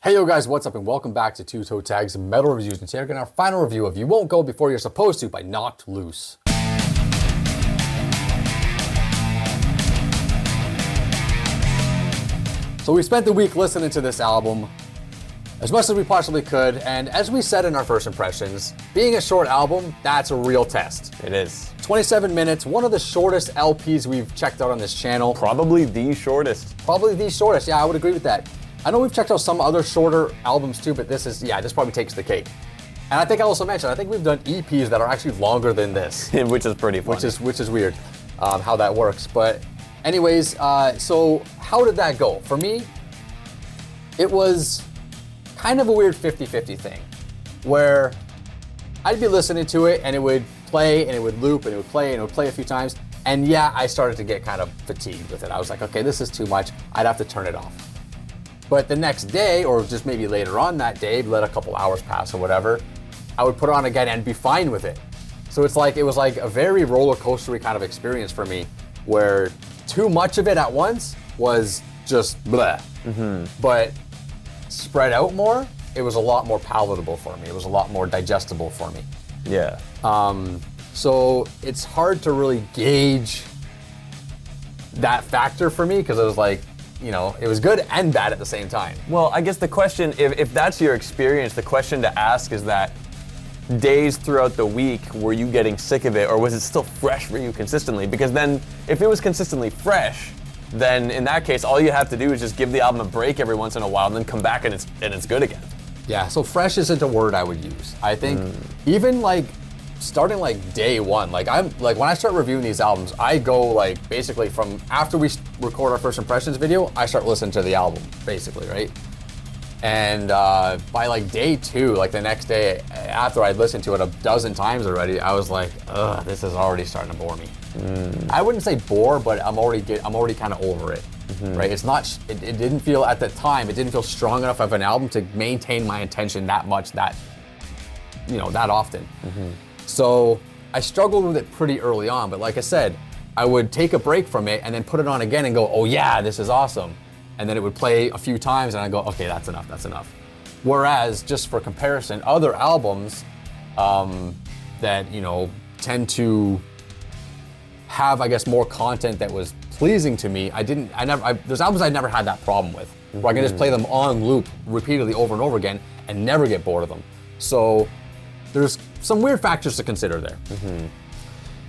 Hey yo guys, what's up and welcome back to Toe Tags Metal Reviews, and today we're getting our final review of You Won't Go Before You're Supposed To by Knocked Loose. So we spent the week listening to this album as much as we possibly could, and as we said in our first impressions, being a short album, that's a real test. It is. 27 minutes, one of the shortest LPs we've checked out on this channel. Probably the shortest. Probably the shortest, yeah, I would agree with that. I know we've checked out some other shorter albums too, but this probably takes the cake. And I think I also mentioned, I think we've done EPs that are actually longer than this. Which is pretty funny. Which is weird, how that works. But anyways, so how did that go? For me, it was kind of a weird 50-50 thing, where I'd be listening to it and it would play and it would loop and it would play and it would play a few times. And yeah, I started to get kind of fatigued with it. I was like, okay, this is too much. I'd have to turn it off. But the next day, or just maybe later on that day, let a couple hours pass or whatever, I would put it on again and be fine with it. So it was like a very roller coastery kind of experience for me, where too much of it at once was just bleh. But spread out more, it was a lot more palatable for me. It was a lot more digestible for me. Yeah. So it's hard to really gauge that factor for me, because it was like, you know, it was good and bad at the same time. Well, I guess the question, if that's your experience, the question to ask is that days throughout the week, were you getting sick of it, or was it still fresh for you consistently? Because then, if it was consistently fresh, then in that case, all you have to do is just give the album a break every once in a while and then come back and it's good again. Yeah, so fresh isn't a word I would use. I think even like starting like day one, like when I start reviewing these albums, I go like basically from after we record our first impressions video, I start listening to the album basically, right? And by like day two, like the next day after I'd listened to it a dozen times already, I was like, ugh, this is already starting to bore me. I wouldn't say bore, but I'm already kind of over it, right? It's not, it didn't feel at the time, it didn't feel strong enough of an album to maintain my attention that much, that often. So I struggled with it pretty early on, but like I said, I would take a break from it and then put it on again and go, oh yeah, this is awesome. And then it would play a few times and I'd go, okay, that's enough. Whereas, just for comparison, other albums that, you know, tend to have, I guess, more content that was pleasing to me, there's albums I never had that problem with, where I can just play them on loop repeatedly over and over again and never get bored of them. So there's some weird factors to consider there.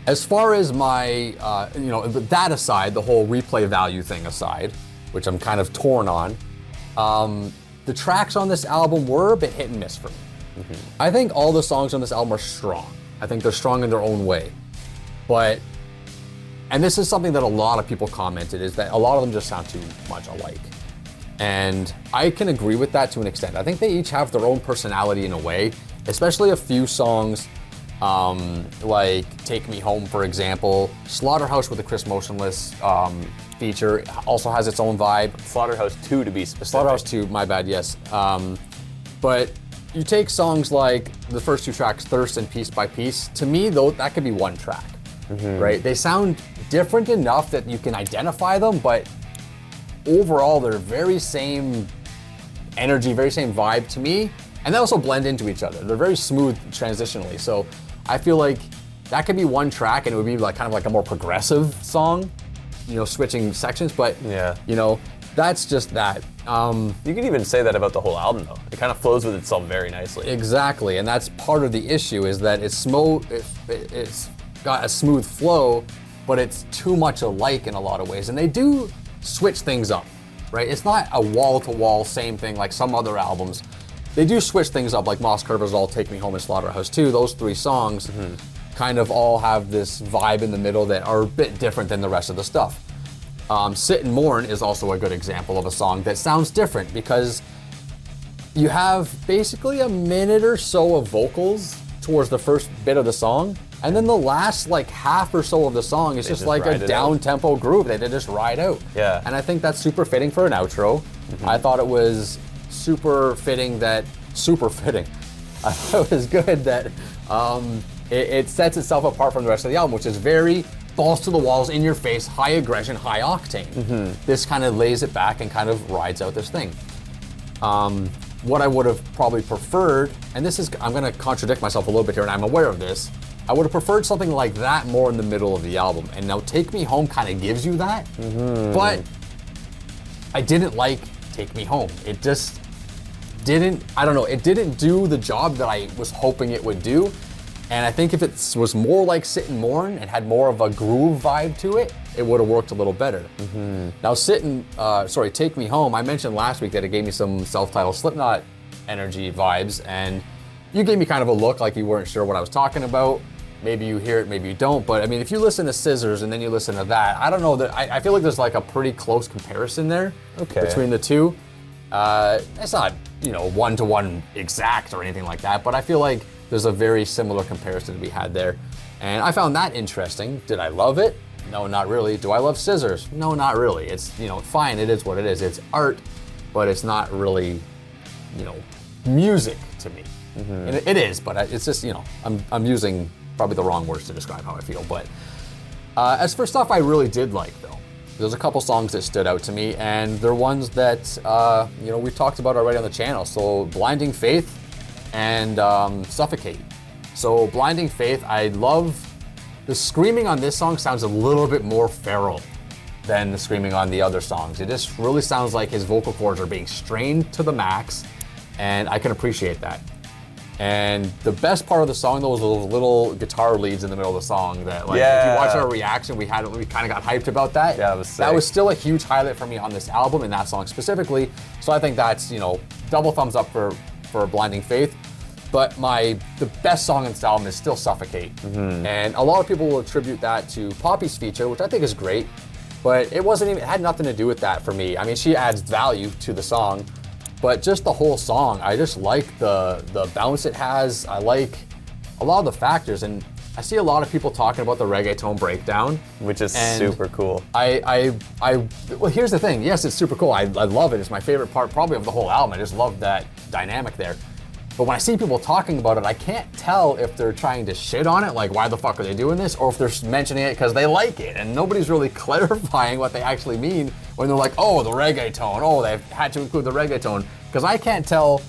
As far as my, that aside, the whole replay value thing aside, which I'm kind of torn on, the tracks on this album were a bit hit and miss for me. I think all the songs on this album are strong. I think they're strong in their own way. And this is something that a lot of people commented, is that a lot of them just sound too much alike. And I can agree with that to an extent. I think they each have their own personality in a way, especially a few songs like Take Me Home, for example. Slaughterhouse with the Chris Motionless feature also has its own vibe. Slaughterhouse 2 to be specific. Slaughterhouse 2, my bad, yes. But you take songs like the first two tracks, Thirst and Piece by Piece, to me, though, that could be one track, right? They sound different enough that you can identify them, but overall, they're very same energy, very same vibe to me, and they also blend into each other. They're very smooth transitionally, so I feel like that could be one track and it would be like kind of like a more progressive song, you know, switching sections, but yeah, you know, that's just that. You can even say that about the whole album though. It kind of flows with itself very nicely. Exactly, and that's part of the issue, is that it's got a smooth flow, but it's too much alike in a lot of ways, and they do switch things up, right? It's not a wall-to-wall same thing like some other albums. They do switch things up, like Moss Curver's All, Take Me Home, and Slaughterhouse 2. Those three songs kind of all have this vibe in the middle that are a bit different than the rest of the stuff. Sit and Mourn is also a good example of a song that sounds different, because you have basically a minute or so of vocals towards the first bit of the song, and then the last like half or so of the song is just like a down-tempo groove that they just ride out. Yeah. And I think that's super fitting for an outro. I thought it was super fitting. I thought it was good that it sets itself apart from the rest of the album, which is very balls to the walls, in your face, high aggression, high octane. This kind of lays it back and kind of rides out this thing. What I would have probably preferred, and this is, I'm going to contradict myself a little bit here, and I'm aware of this. I would have preferred something like that more in the middle of the album. And now Take Me Home kind of gives you that, but I didn't like Take Me Home. It just didn't, I don't know, it didn't do the job that I was hoping it would do. And I think if it was more like Sit and Mourn and had more of a groove vibe to it, it would have worked a little better. Now Take Me Home, I mentioned last week that it gave me some self-titled Slipknot energy vibes, and you gave me kind of a look like you weren't sure what I was talking about. Maybe you hear it, maybe you don't, but I mean, if you listen to Scissors and then you listen to that, I don't know, that I feel like there's like a pretty close comparison there between the two. It's not, one-to-one exact or anything like that, but I feel like there's a very similar comparison to be had there. And I found that interesting. Did I love it? No, not really. Do I love Scissors? No, not really. It's, fine, it is what it is. It's art, but it's not really, music to me. And it is, but it's just, I'm using probably the wrong words to describe how I feel. But as for stuff I really did like, though, there's a couple songs that stood out to me, and they're ones that, we've talked about already on the channel. So Blinding Faith and Suffocate. So Blinding Faith, I love the screaming on this song sounds a little bit more feral than the screaming on the other songs. It just really sounds like his vocal cords are being strained to the max, and I can appreciate that. And the best part of the song, though, was those little guitar leads in the middle of the song that, like, if you watch our reaction, we kind of got hyped about that. Yeah, it was sick. That was still a huge highlight for me on this album and that song specifically. So I think that's, double thumbs up for Blinding Faith. But the best song in this album is still Suffocate. And a lot of people will attribute that to Poppy's feature, which I think is great, but it had nothing to do with that for me. I mean, she adds value to the song, but just the whole song, I just like the bounce it has. I like a lot of the factors, and I see a lot of people talking about the reggaeton breakdown, which is super cool. Well, here's the thing. Yes, it's super cool. I love it. It's my favorite part probably of the whole album. I just love that dynamic there. But when I see people talking about it, I can't tell if they're trying to shit on it, like why the fuck are they doing this, or if they're mentioning it because they like it. And nobody's really clarifying what they actually mean when they're like, oh, the reggaeton, oh, they've had to include the reggaeton. Because I can't tell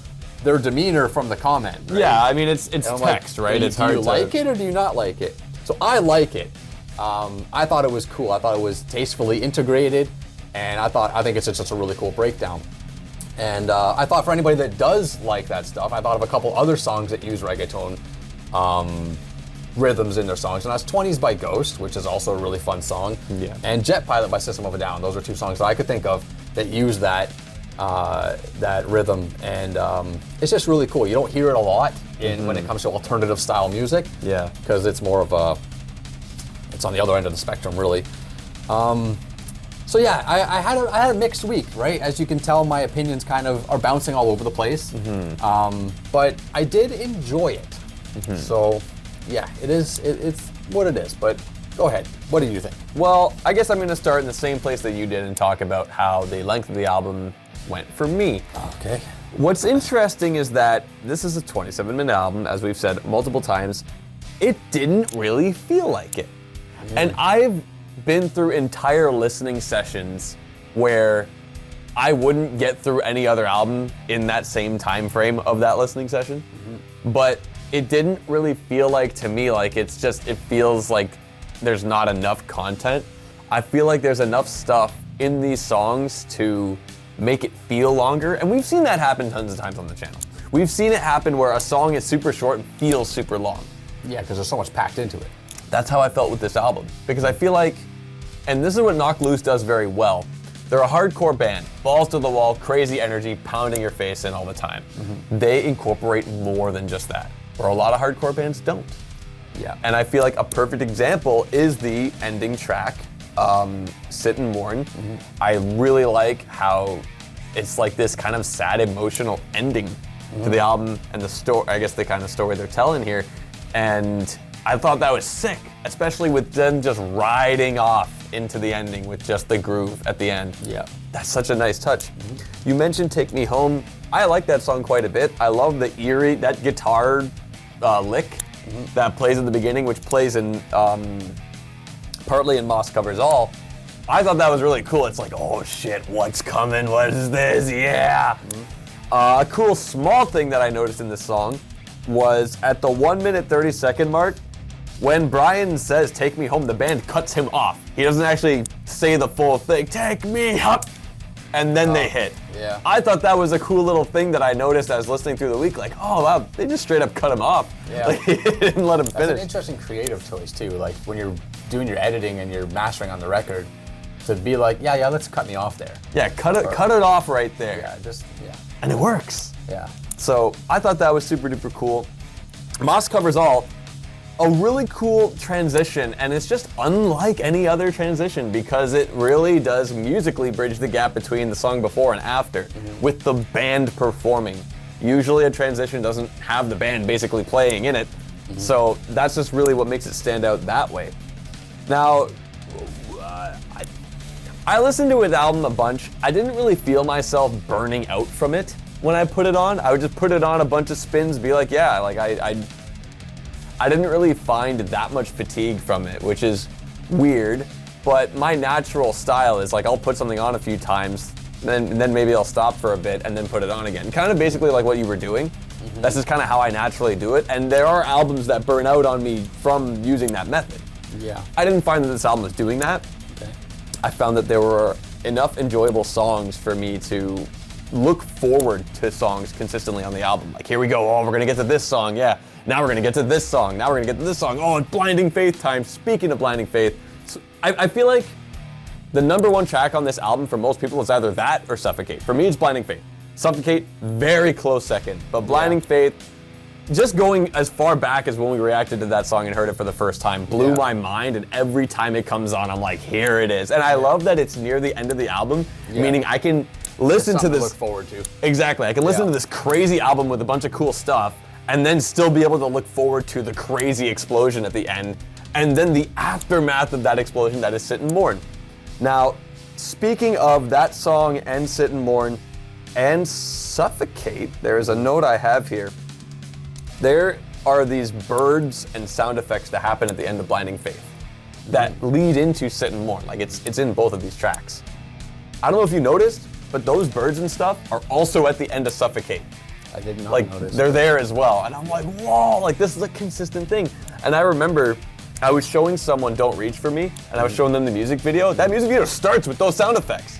their demeanor from the comment. Right? Yeah, I mean, it's text, right? It's hard to... Do you like it or do you not like it? So I like it. I thought it was cool. I thought it was tastefully integrated, and I think it's just a really cool breakdown. And I thought for anybody that does like that stuff, I thought of a couple other songs that use reggaeton rhythms in their songs. And that's 20s by Ghost, which is also a really fun song. Yeah. And Jet Pilot by System of a Down. Those are two songs that I could think of that use that rhythm. And it's just really cool. You don't hear it a lot when it comes to alternative style music. Yeah. Because it's more of it's on the other end of the spectrum, really. So yeah, I had a mixed week, right? As you can tell, my opinions kind of are bouncing all over the place. But I did enjoy it. So yeah, it's what it is. But go ahead, what do you think? Well, I guess I'm going to start in the same place that you did and talk about how the length of the album went for me. Okay. What's interesting is that this is a 27-minute album, as we've said multiple times. It didn't really feel like it. And I've been through entire listening sessions where I wouldn't get through any other album in that same time frame of that listening session. But it didn't really feel like, to me, like it feels like there's not enough content. I feel like there's enough stuff in these songs to make it feel longer. And we've seen that happen tons of times on the channel. We've seen it happen where a song is super short and feels super long. Yeah, because there's so much packed into it. That's how I felt with this album. Because I feel like, and this is what Knocked Loose does very well, they're a hardcore band, balls to the wall, crazy energy, pounding your face in all the time. They incorporate more than just that, where a lot of hardcore bands don't. Yeah. And I feel like a perfect example is the ending track, Sit and Mourn. I really like how it's like this kind of sad, emotional ending to the album and the story, I guess the kind of story they're telling here. And I thought that was sick, especially with them just riding off into the ending with just the groove at the end. Yeah. That's such a nice touch. You mentioned Take Me Home. I like that song quite a bit. I love the eerie, that guitar lick that plays at the beginning, which plays in partly in Moss Covers All. I thought that was really cool. It's like, oh shit, what's coming? What is this? Yeah. A cool small thing that I noticed in this song was at the 1 minute 30 second mark, when Brian says, "Take me home," the band cuts him off. He doesn't actually say the full thing, "Take me up," and then they hit. Yeah. I thought that was a cool little thing that I noticed as listening through the week, like, oh wow, they just straight up cut him off. Yeah. Like, they didn't let him That's finish. an interesting creative choice too. Like when you're doing your editing and you're mastering on the record, to be like, yeah, let's cut me off there. Yeah, cut it off right there. Yeah. And it works. Yeah. So I thought that was super duper cool. Moss Covers All, a really cool transition, and it's just unlike any other transition because it really does musically bridge the gap between the song before and after with the band performing. Usually a transition doesn't have the band basically playing in it, so that's just really what makes it stand out that way. Now, I listened to his album a bunch. I didn't really feel myself burning out from it when I put it on. I would just put it on a bunch of spins, be like, yeah, like I didn't really find that much fatigue from it, which is weird, but my natural style is like I'll put something on a few times, and then maybe I'll stop for a bit and then put it on again. Kind of basically like what you were doing. That's just kind of how I naturally do it, and there are albums that burn out on me from using that method. Yeah. I didn't find that this album was doing that. Okay. I found that there were enough enjoyable songs for me to look forward to songs consistently on the album. Like, here we go, oh, we're gonna get to this song, yeah. Now we're gonna get to this song, now we're gonna get to this song. Oh, it's Blinding Faith time. Speaking of Blinding Faith, so I feel like the number one track on this album for most people is either that or Suffocate. For me, it's Blinding Faith. Suffocate, very close second, but Blinding Faith, just going as far back as when we reacted to that song and heard it for the first time, blew my mind, and every time it comes on, I'm like, here it is. And I love that it's near the end of the album, meaning I can listen to this. Look forward to. Exactly, I can listen to this crazy album with a bunch of cool stuff, and then still be able to look forward to the crazy explosion at the end, and then the aftermath of that explosion that is Sit and Mourn. Now, speaking of that song and Sit and Mourn and Suffocate, there is a note I have here. There are these birds and sound effects that happen at the end of Blinding Faith that lead into Sit and Mourn. Like it's in both of these tracks. I don't know if you noticed, but those birds and stuff are also at the end of Suffocate. I did not like notice. They're there as well, and I'm like, whoa! Like this is a consistent thing. And I remember I was showing someone "Don't Reach for Me," and I was showing them the music video. That music video starts with those sound effects.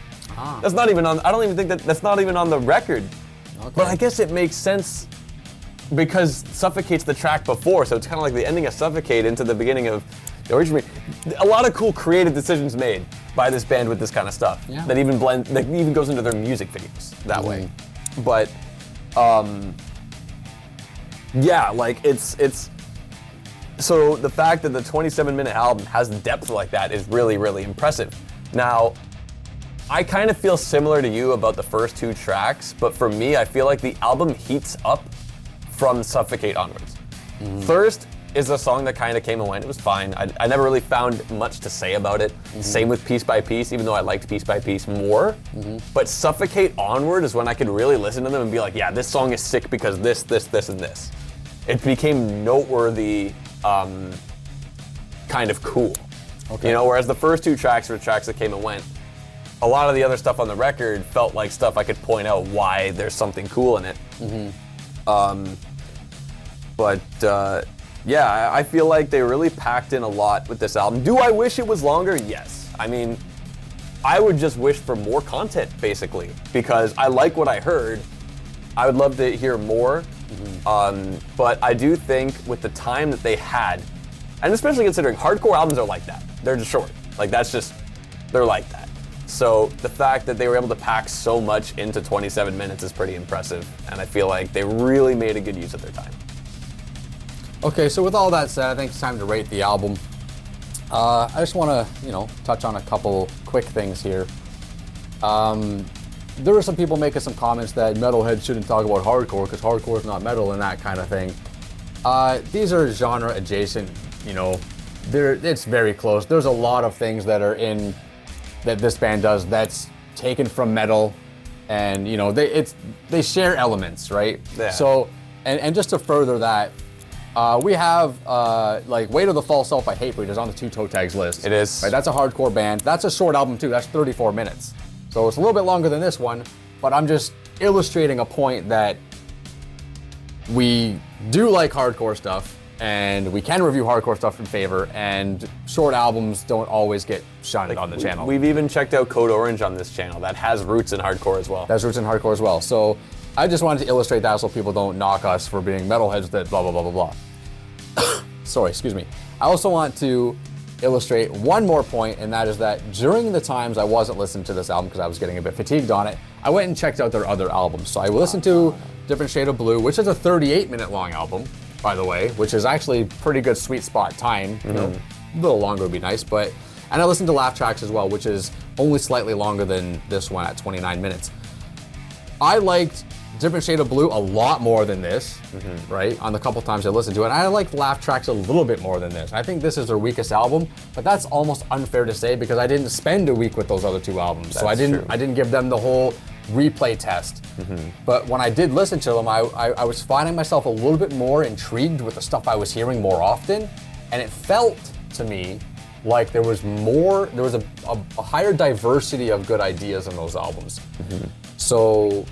That's not even on. I don't even think that's not even on the record. Okay. But I guess it makes sense because Suffocate's the track before, so it's kind of like the ending of Suffocate into the beginning of Don't Reach for Me. A lot of cool creative decisions made by this band with this kind of stuff that even goes into their music videos that way. But yeah, like it's so the fact that the 27-minute album has depth like that is really, really impressive. Now, I kind of feel similar to you about the first two tracks, but for me, I feel like the album heats up from Suffocate onwards. Thirst is a song that kind of came and went. It was fine. I never really found much to say about it. Same with Piece by Piece, even though I liked Piece by Piece more. But Suffocate onward is when I could really listen to them and be like, yeah, this song is sick because this, and this. It became noteworthy, kind of cool. Okay. You know, whereas the first two tracks were tracks that came and went. A lot of the other stuff on the record felt like stuff I could point out why there's something cool in it. Yeah, I feel like they really packed in a lot with this album. Do I wish it was longer? Yes. I mean, I would just wish for more content, basically, because I like what I heard. I would love to hear more, but I do think with the time that they had, and especially considering hardcore albums are like that. They're just short. Like, they're like that. So the fact that they were able to pack so much into 27 minutes is pretty impressive, and I feel like they really made a good use of their time. Okay, so with all that said, I think it's time to rate the album. I just want to, touch on a couple quick things here. There were some people making some comments that metalheads shouldn't talk about hardcore because hardcore is not metal and that kind of thing. These are genre adjacent, it's very close. There's a lot of things that are that this band does that's taken from metal, and they share elements, right? Yeah. So, and just to further that, we have Weight of the False Self by Hatebreed is on the two Toe Tags list. It is. Right, that's a hardcore band. That's a short album too. That's 34 minutes. So it's a little bit longer than this one, but I'm just illustrating a point that we do like hardcore stuff, and we can review hardcore stuff in favor, and short albums don't always get shunned on the channel. We've even checked out Code Orange on this channel. That has roots in hardcore as well. That's roots in hardcore as well. So I just wanted to illustrate that so people don't knock us for being metalheads that blah, blah, blah, blah, blah. Sorry, excuse me. I also want to illustrate one more point, and that is that during the times I wasn't listening to this album because I was getting a bit fatigued on it, I went and checked out their other albums. So I listened to Different Shade of Blue, which is a 38-minute long album, by the way, which is actually pretty good sweet spot time. You know, a little longer would be nice, but, and I listened to Laugh Tracks as well, which is only slightly longer than this one at 29 minutes. I liked Different Shade of Blue a lot more than this, right? On the couple times I listened to it. And I liked Laugh Tracks a little bit more than this. I think this is their weakest album, but that's almost unfair to say because I didn't spend a week with those other two albums. So I didn't give them the whole replay test. But when I did listen to them, I was finding myself a little bit more intrigued with the stuff I was hearing more often. And it felt to me like there was a higher diversity of good ideas in those albums. So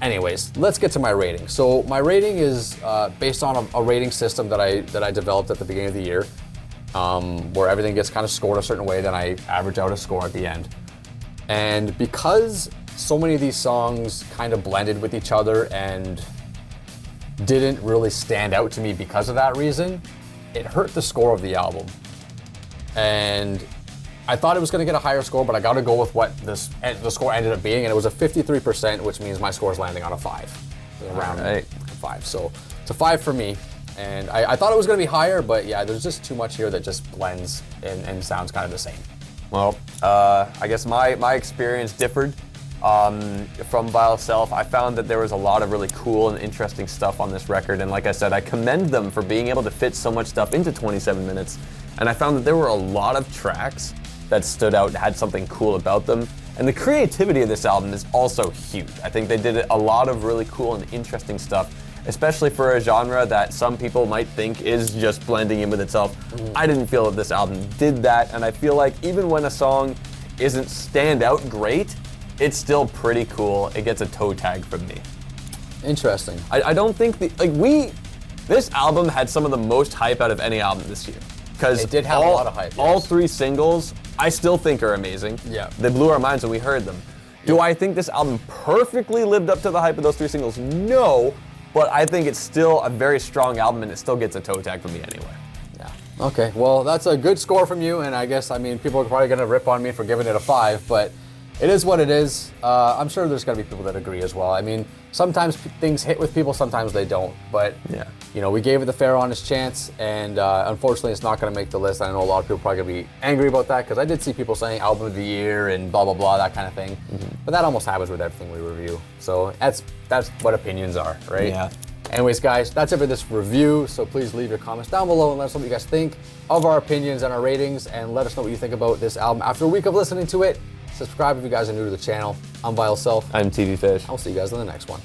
anyways, let's get to my rating. So my rating is based on a rating system that I developed at the beginning of the year, where everything gets kind of scored a certain way, then I average out a score at the end. And because so many of these songs kind of blended with each other and didn't really stand out to me because of that reason, it hurt the score of the album. And I thought it was going to get a higher score, but I got to go with what the score ended up being, and it was a 53%, which means my score is landing on a 5, around 5. So it's a 5 for me, and I thought it was going to be higher, but yeah, there's just too much here that just blends and sounds kind of the same. Well, I guess my experience differed from Vile Self. I found that there was a lot of really cool and interesting stuff on this record, and like I said, I commend them for being able to fit so much stuff into 27 minutes. And I found that there were a lot of tracks that stood out, had something cool about them. And the creativity of this album is also huge. I think they did a lot of really cool and interesting stuff, especially for a genre that some people might think is just blending in with itself. I didn't feel that this album did that, and I feel like even when a song isn't stand out great, it's still pretty cool. It gets a toe tag from me. Interesting. I don't think this album had some of the most hype out of any album this year. Because it did have a lot of hype. Yes. All 3 singles, I still think are amazing. Yeah. They blew our minds when we heard them. Do I think this album perfectly lived up to the hype of those 3 singles? No, but I think it's still a very strong album, and it still gets a toe tag from me anyway. Yeah. Okay, well, that's a good score from you, and I guess, I mean, people are probably going to rip on me for giving it a 5, but it is what it is. I'm sure there's going to be people that agree as well. I mean, sometimes things hit with people, sometimes they don't. But, you know, we gave it the fair, honest chance, and unfortunately it's not going to make the list. I know a lot of people are probably going to be angry about that, because I did see people saying album of the year and blah, blah, blah, that kind of thing. But that almost happens with everything we review. So that's what opinions are, right? Yeah. Anyways, guys, that's it for this review. So please leave your comments down below and let us know what you guys think of our opinions and our ratings, and let us know what you think about this album after a week of listening to it. Subscribe if you guys are new to the channel. I'm Vile Self. I'm TV Fish. I'll see you guys in the next one.